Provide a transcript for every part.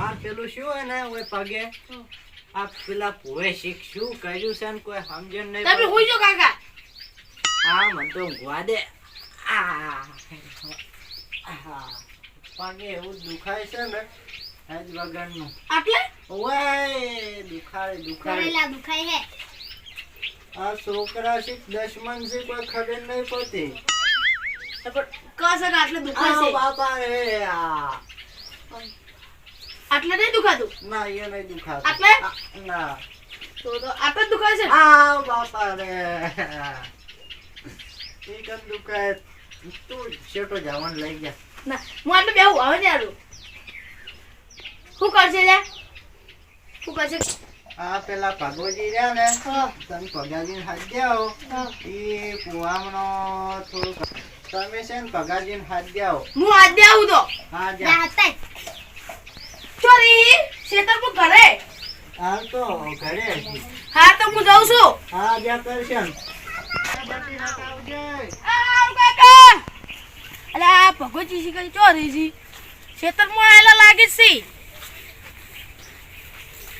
માર પેલું શું હોય ને ઓય પગે આ પેલા પોએ શીખશું કર્યું છે ને કોઈ સમજણ નહીં તમે હોઈ જો કાકા હા મન તો ઊંઘવા દે પગે એવું દુખાય છે ને આજ વગરનું આટલે ઓય દુખાય કરેલા દુખાય હે આ છોકરા શીખ દશમન છે કોઈ ખબર નહીં પડતી કસક આટલે દુખાય છે બાપા રે આટલે નહીં દુખાતું ના એ નહીં દુખાતું આટલે ના તો આટલે દુખાય છે બાપા રે એ કમ દુખાય તું છેટો જવાનું લઈ ગયા ના હું આટલે બેહું હવે ને આલું શું કરશે લે શું કરશે આ પેલા ભગવજી રહ્યા ને હા તમે પગાજીને હાથ દ્યાઓ હા એ કુવાનો થોડું તમે છે ને પગાજીને હાથ દ્યાઓ હું આજે આવું તો હા ના જા હતા ચોરી શેતર પર ઘરે હાલ તો ઘરે હજી હા તો હું જાઉં છું હા જ્યાં કરશે ને આવ કાકા અલે આ ભગવતી શીખી ચોરી જી શેતર માં આયલા લાગે છે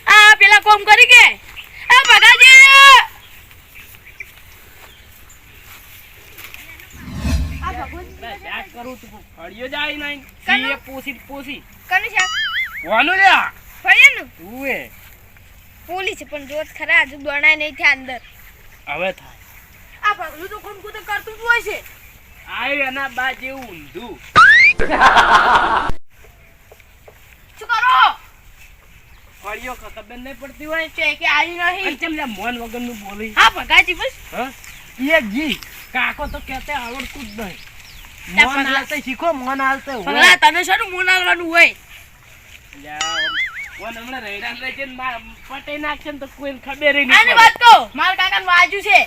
આ પેલા કોમ કરી કે આ ભગાજી આ ભગવતી શાક કરું તું ફળિયો જાય નહીં કનું? સીએ પોસી કને છે વાનું લ્યા ફળિયાનું તું પોલી છે પણ જોત ખરા હજુ દોણાય નહીં થયા અંદર હવે થાય આ ભગલું તો કોમ કુતો કરતું જ હોય છે આય એના બા જેવું ઊંધું શું કરો ફળિયો ખબર નહીં પડતી હોય છે કે આવી નહીં અને ચમ લે મોન વગરનું બોલી હા ભગાજી બસ હા એક જી કાકો તો કહેતે આવડતું જ નહીં ત્યાં મોન પગલા- હાલતે શીખો મોન હાલતે હોય ભગલા તને શાનું મોં નાલવાનું હોય લ્યા, મોન હમણાં રૈડા રહે છે ને પટાઈ નાખશે ને તો કોઈને ખબર નહીં આની વાત કહો મારા કાકાનું વાજુ છે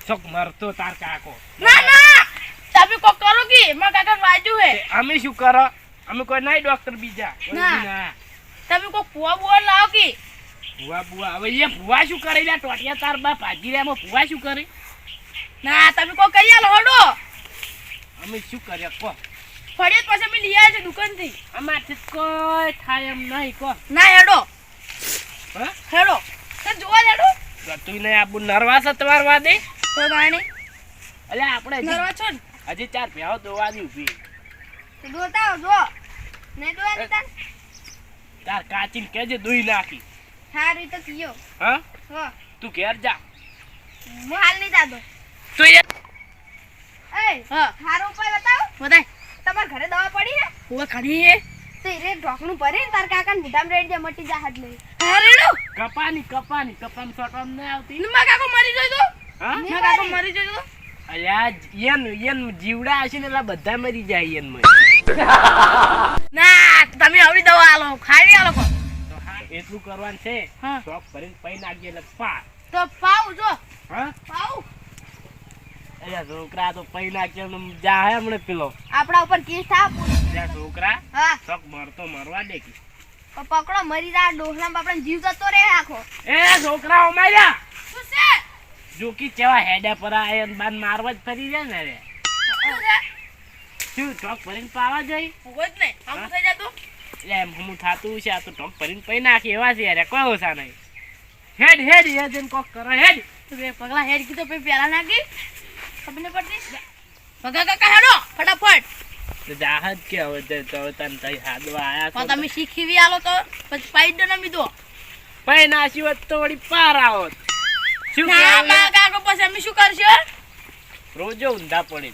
શોક મરતો તાર કાકો ના ના તમે કોક કરો કે મારા કાકાનું વાજુ છે અમે શું કરો અમે કોઈ નહીં ડોક્ટર બીજા ના. ના તમે કોક પુઆ બુઆ લાવો કે ભુવા ભુવા હવે એ ભુવા શું કરે લ્યા ટોટિયા તાર બા ભાજી રહ્યા ભુવા શું કરે ના તમે કોક કરી આલો હડો અમે શું કર્યા કો ફળિયાત પાસે અમે લઈ આવ્યા છે દુકાનથી અમારથી કોઈ થાય એમ નહીં કો ના હેડો હા હેડો તો જોવા હેડો તું ને આબુ નરવા સતવારવા દે તો તાણે એટલે આપણે નરવા છો ને હજી ચાર ભેહો દોવાની ઊભી તો દોતા આવો જો નહીં દોવાની તાર તાર કાચીને કેજે દોઈ નાખી સારું તો કીયો હા હો તું ઘેર જા હું હાલ નહીં જાતો તું એ એ હા સારો ઉપાય બતાવો બતાય તમારા ઘરે દવા પડી હે હું ખડી હે તો રે ઢોકણું ભરીને તાર કાકાને બુઢામ રેડ જે મટી જા હાથ લઈ અરેડો કપાની કપામ સોટવામાં નહીં આવતી નિમા કાકો મરી જોઈ તો હા નિમા કાકો મરી જોઈ તો અલ્યા યન જીવડા હશે ને એટલે બધા મરી જાય યન ના તમે હવે દવા આલો ખાઈ આલો કો તો હા એટલું કરવાનું છે હા. શોખ ભરીને પૈ નાખજે એટલે પા તો પાઉ જો હા પાઉ અલ્યા છોકરા તો પૈ નાખજે જા હે હમણે પેલો આપડા ઉપર કેસ થાપ અલ્યા છોકરા હા શોખ મરતો મરવા દે કે પકડો મરી જા ડોહલા બાપડા જીવ જતો રે આખો એ છોકરા અમાર્યા શું છે જોકી કેવા હેડા પર આયન બાન મારવા જ ફરી જાય ને રે શું છે શું ટોક ભરીને પાવા જાય ભૂગો જ ને આમ થઈ જતું એટલે એમ હમું થાતું છે આ તો ટોક ભરીને પૈ નાખી એવા છે યાર કોઈ ઓછા નહીં હેડ હેડ એ જેમ કોક કરો હેડ તો બે પગલા હેડ કીધો પછી પેલા નાખી ખબર નહીં પડતી પગા કાકા હેડો ફટાફટ તો જાહજ કે હવે તો તન તઈ હાદવા આયા પણ તમે શીખીવી આલો તો પછી પાઈડ ન મીધો પૈ નાસી હોત તો વળી પાર આવત શું ના કહેવું બા કાકો પછી અમે શું કરશું રોજો ઊંધા પડે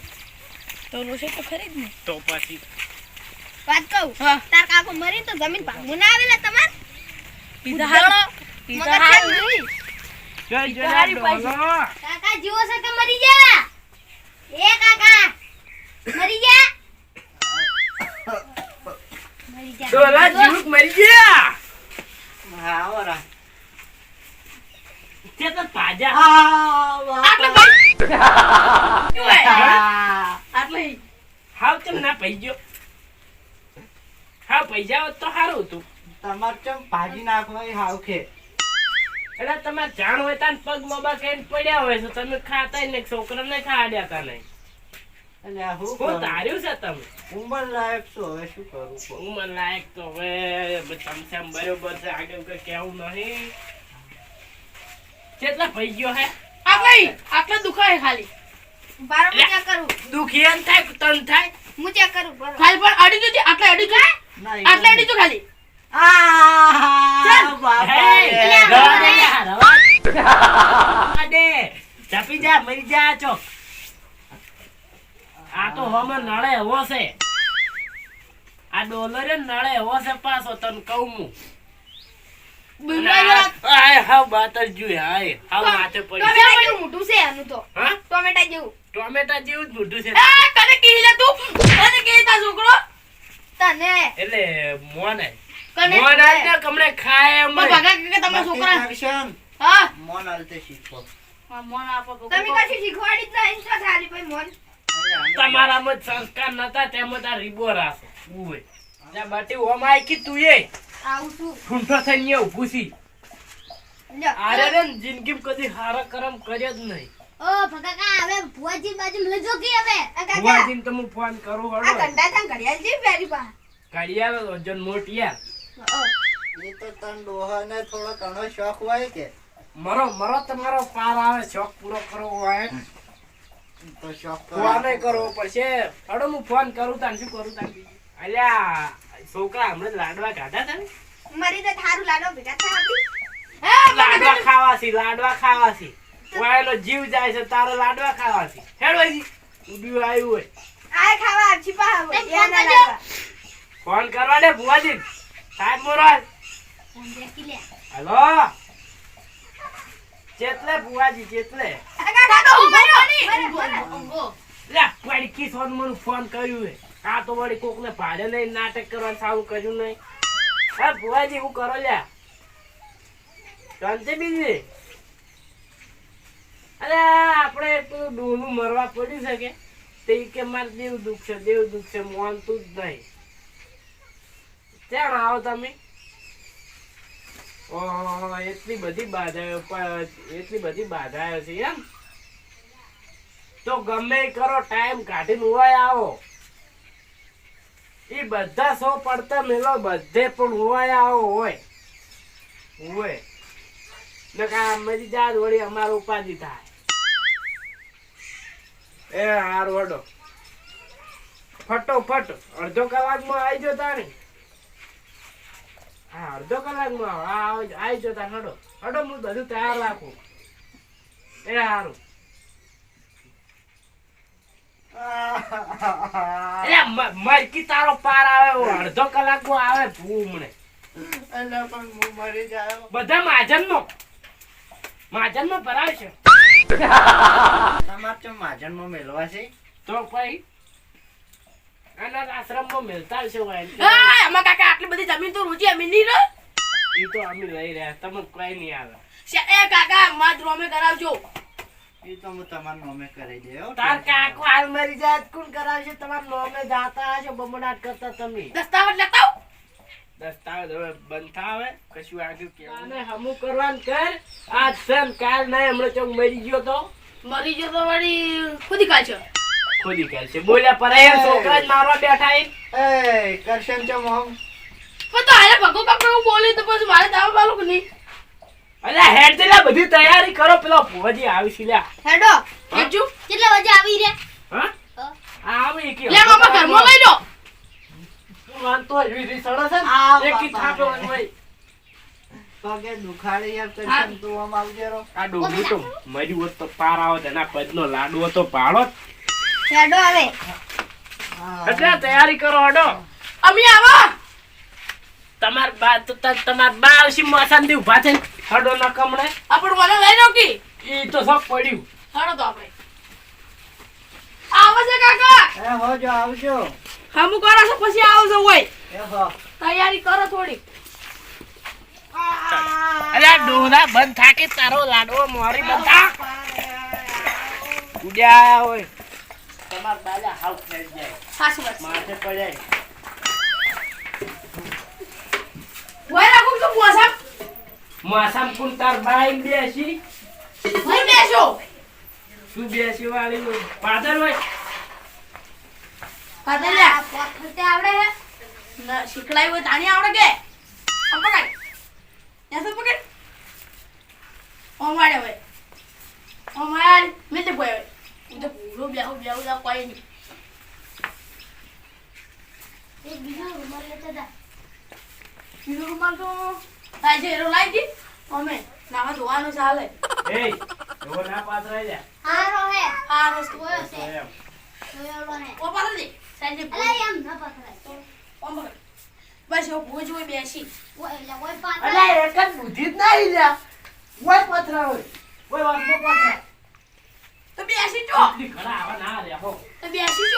તો રોશે તો ખરી જ ને તો પછી વાત કહું તાર કાકો મરી તો જમીન ભાગવું ના આવેલા તમાર પીધા હાલો પીધા હાલો જોઈ તો હારી જોઈ કાકા જીવો છે કે મરી જા એ કાકા મરી જા મરી જા ડોલા જીવક મરી ગયા હા ઓરા તે તો તાજા આટલે ભાઈ શું હે આટલે હાવ ચમ ના પૈજો હા પૈસા હોત તો સારું હતું તમાર ચમ ભાજી નાખો એ હાવ ખે એટલે તમારે જાણ હોય તાન પગ મોબા કઈ પડ્યા હોય તો તમે ખાતા ને છોકરાને ખાડ્યા તા નહીં અલ્યા હું શું કરું? ધાર્યું છે તમે ઉંમર લાયક છો હવે શું કરું કહો? ઉંમર લાયક તો હવે ચમચમ બરોબર છે આગળ કઈ કેવું નહીં કેટલા ભાઈ ગયો હે આટલા દુખાય ખાલી બાર હું ચેક કરું દુખી એમ થાય કે તન થાય હું ચેક કરું બરો ખાલી પણ અડી જો આટલા અડી જો ના, એ આટલા તો- અડી જો ખાલી આહ, બાપા હે, રે. રવા દે યાર, રવા દે. ઝાપી જા મરી જા ચોક આ તો હમે નળે એવો છે આ ડોલરે નળે એવો છે પાછો તને કહું હું આય હાવ બાતર જોઈ હાય હાવ માથે પડી ટોમેટા જેવું મોટું છે આનું તો હા ટોમેટા જેવું ટોમેટા જેવું જ મોટું છે તને કીધી લે તું તને કીધી તા છોકરો તને એટલે મોને કને મોને ને કમણે ખાય એમ તો ભગા કે તમારા બાકી છોકરા દર્શન, હા મોન હાલતે શીખો. મોન આપો તમે કશું શીખવાડી જ નહીં તો થાલી ભાઈ મોન અલ્યા, આને- તમારામાં જ સંસ્કાર નતા તેમાં તાર રીબો રાસો ઉવે જા બાટી ઓમ આઈ કી તું એ આવું છું ફૂંટો થઈને ઊભું છી લ્યો આરે રે જિંદગીમાં કદી હારા કરમ કર્યા જ નહીં ઓ ભગા હવે ભુવાજી બાજુ લજો કે હવે આ કાકા ભુવાજીને તો હું ફોન કરું આ હળો ઘંટા થાં ઘડિયાળ જેવી પહેરી પા ઘડિયાળ વજન મોટિયા એ તો તન ડોહાને થોડો ઘણો શોખ હોય કે મરો તમારો પાર આવે શોખ પૂરો કરવો હોય તો શોખ તો ફોન રાખવો કરવો પડશે હળો હું ફોન કરું તાન શું કરું તાન બીજું અલ્યા છોકરા હમણાં લાડવા કાઢા તા ને મરી તો થારું લાડો ભેગા થા આપી લાડવા ખાવાથી વાયલો જીવ જાય છે તારો લાડવા ખાવાથી હેડવાજી ઉડ્યું આવ્યું હોય આ ખાવા આપછી પા હવે તમે ધ્યાન ફોન રાખવા ફોન કરવા દે ભુવાજી સાહેબ મોરાલ દેખી લે હલો ચેતલે ભુવાજી ચેતલે કાકા કાકા હું બરો ઊંઘો લે પાડી કિશોર મને ફોન કર્યું હે આ તો વળી કોકને ભાડે નહીં નાટક કરવાનું સારું કર્યું નહીં હા ભુવાજી હું કરો લ્યા શાંતિ બીજી અરે આપણે પેલું ડોનું મરવા પડ્યું છે કે તે ઈ કે મારે દેવ દુઃખ છે માનતું જ નહીં ક્યાં આવો તમે ઓહો એટલી બધી બાધાઓ છે એમ તો ગમે ઈ કરો ટાઈમ કાઢીને હોય આવો એ બધા સો પડતા મેલો બધે પણ હોય આવો હોય નકા મરી જાય વળી અમારો ઉપાધિ થાય એ હાર વડો ફટોફટ અડધો કલાકમાં આવી જતા ને હા અડધો કલાકમાં આવી જતા હડો હું બધું તૈયાર રાખું એ હારું મરકી તારો પાર આવે અડધો કલાકમાં આવે ભૂમણે અલ્યા પણ હું મરી જાયો. બધા માજનમાં ભરાવશે તમારે ચમ માજનમાં મેલવા છે તો ભાઈ અનાથ આશ્રમમાં મિલતા હશે હોય હા અમાર કાકા આટલી બધી જમીન તો રોજી અમી ની રે એ તો અમે લઈ રહ્યા તમને કોઈ નહીં આવે એ કાકા માર ડ્રોમે કરાવજો એ તો હું તમારા નામે કરી દે હો. તાર કાકો હાલ મરી જાય તો કોણ કરાવશે તમારા નોમે જાતા હશે બમણાટ કરતા તમે દસ્તાવેજ લેતા આવ. દસ્તાવેજ હવે બંધ થાવે કશું આગળ કેવું અને હમું કરવાનું કર આજ સન કાલ નહીં હમણાં ચોક મરી ગયો તો મરી ગયો તો વળી ખુદી કાઢશે ખોદી કાઢશે બોલ્યા પર એ છોકરા જ મારવા બેઠા એ એ કરશન ચમ આમ પણ તો હારે ભગો કાકો એવું બોલે તો પછી મારે દાવા બાલું કે નહીં અલ્યા હેડ તેલા બધી તૈયારી કરો પેલો ભુવાજી આવી છે લ્યા હેડો કેજો કેટલા વાગે આવી રે હા આવી કે લે મામા ઘરમાં લઈ લો વાંતો રીરી સડે છે આ ને એકી બાપા. થાપે હોય પગે દુખાડી યાર કરશન તું આમ આવજે રો. આ ડોગી તો મરી હોત તો પાર આવત એના પદનો લાડુ હતો પાડો હેડો હવે હા. એટલે તૈયારી કરો હડો અમી આવા તમાર બા તો તમાર બા આવશી મોસાન દી ઉભા થઈને હડો ન કમણે આપણ વાલા લઈ લો કી ઈ તો સબ પડ્યું હાડો તો આપણે આવો છે કાકા એ હો જો આવજો હમુ કરો છો પછી આવજો હોય એ હો તૈયારી કરો થોડી અરે ડોરા બંધ થાકે તારો લાડવો મોરી બંધ થા ઉડ્યા હોય તમાર બાજા હાવ થઈ જાય સાસુ વાત માથે પડ્યા હોય રાખું તો મોસમ માસામ કુલ તાર બાઈ બેસી હું બેસો તું બેસી વાળી પાદર હોય પાછા લ્યા. આ પોત ખરતે આવડે હે ના શીખડાય હોય તાણી આવડે કે આમ પકડ ત્યાં તો પકડ ઓમ વાળે હોય ઓમ વાળ મેં તે બોય હું તો પૂરો બેહુ લા કોઈ નહીં એક બીજો રૂમાલ લેતા જા. બીજો રૂમાલ તો તાજે એરો લાવી દી અમે નાવા ધોવાનું ચાલે એ એવો ના પાથરાય જા. હારો હે. આ રસ્તો ઓયો છે. એમ. ઓયોડો હે. ઓ પાછળ દે સાંજે અલા એમ ન પકડાય. ઓમ પકડ બસ એવો ભૂજ હોય બેસી ઓય એટલે ઓય અલા પાછળ. એક જ બુદ્ધિ જ નહીં લ્યા. ઓય પથરા હોય. ઓય વાતમાં પથરા. તો બેસી જો આટલી ઘણા આવા ના લ્યા હો. તો બેસી